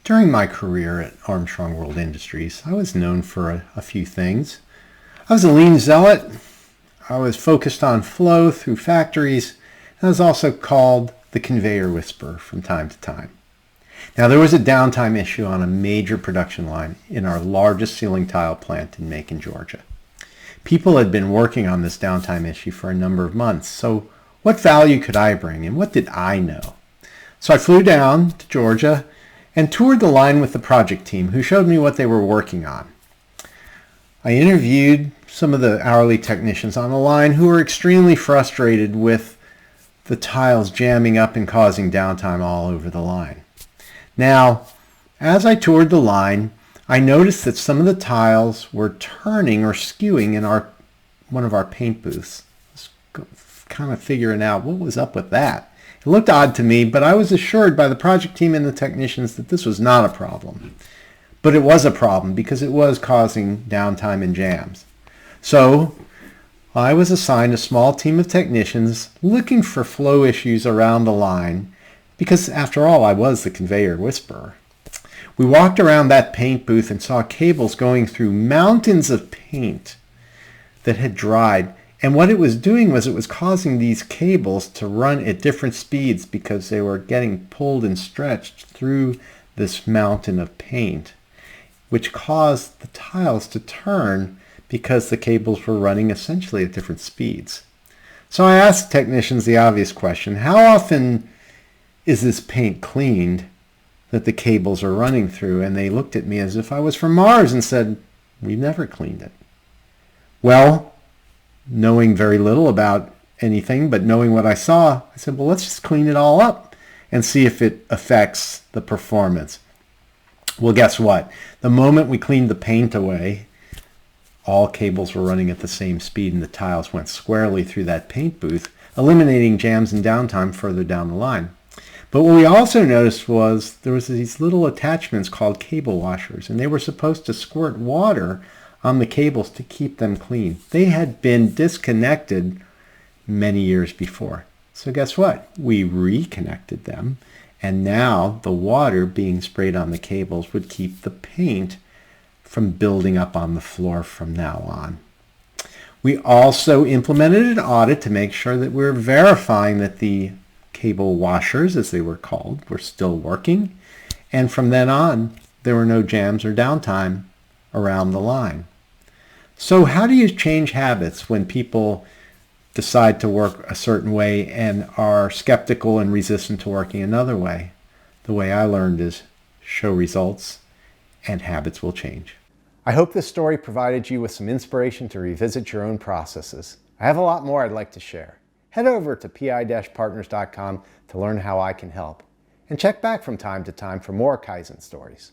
During my career at Armstrong World Industries, I was known for a few things. I was a lean zealot. I was focused on flow through factories. And I was also called the conveyor whisperer from time to time. Now, there was a downtime issue on a major production line in our largest ceiling tile plant in Macon, Georgia. People had been working on this downtime issue for a number of months. So what value could I bring, and what did I know? So I flew down to Georgia and toured the line with the project team, who showed me what they were working on. I interviewed some of the hourly technicians on the line who were extremely frustrated with the tiles jamming up and causing downtime all over the line. Now, as I toured the line, I noticed that some of the tiles were turning or skewing in one of our paint booths. I was kind of figuring out what was up with that. It looked odd to me, but I was assured by the project team and the technicians that this was not a problem. But it was a problem because it was causing downtime and jams. So I was assigned a small team of technicians looking for flow issues around the line because, after all, I was the conveyor whisperer. We walked around that paint booth and saw cables going through mountains of paint that had dried. And what it was doing was it was causing these cables to run at different speeds because they were getting pulled and stretched through this mountain of paint, which caused the tiles to turn because the cables were running essentially at different speeds. So I asked technicians the obvious question: how often is this paint cleaned that the cables are running through? And they looked at me as if I was from Mars and said, "We've never cleaned it." Well, knowing very little about anything, but knowing what I saw, I said, well, let's just clean it all up and see if it affects the performance. Well, guess what? The moment we cleaned the paint away, all cables were running at the same speed and the tiles went squarely through that paint booth, eliminating jams and downtime further down the line. But what we also noticed was there was these little attachments called cable washers, and they were supposed to squirt water on the cables to keep them clean. They had been disconnected many years before. So guess what? We reconnected them, and now the water being sprayed on the cables would keep the paint from building up on the floor from now on. We also implemented an audit to make sure that we're verifying that the cable washers, as they were called, were still working, and from then on there were no jams or downtime around the line. So how do you change habits when people decide to work a certain way and are skeptical and resistant to working another way? The way I learned is show results and habits will change. I hope this story provided you with some inspiration to revisit your own processes. I have a lot more I'd like to share. Head over to pi-partners.com to learn how I can help. And check back from time to time for more Kaizen stories.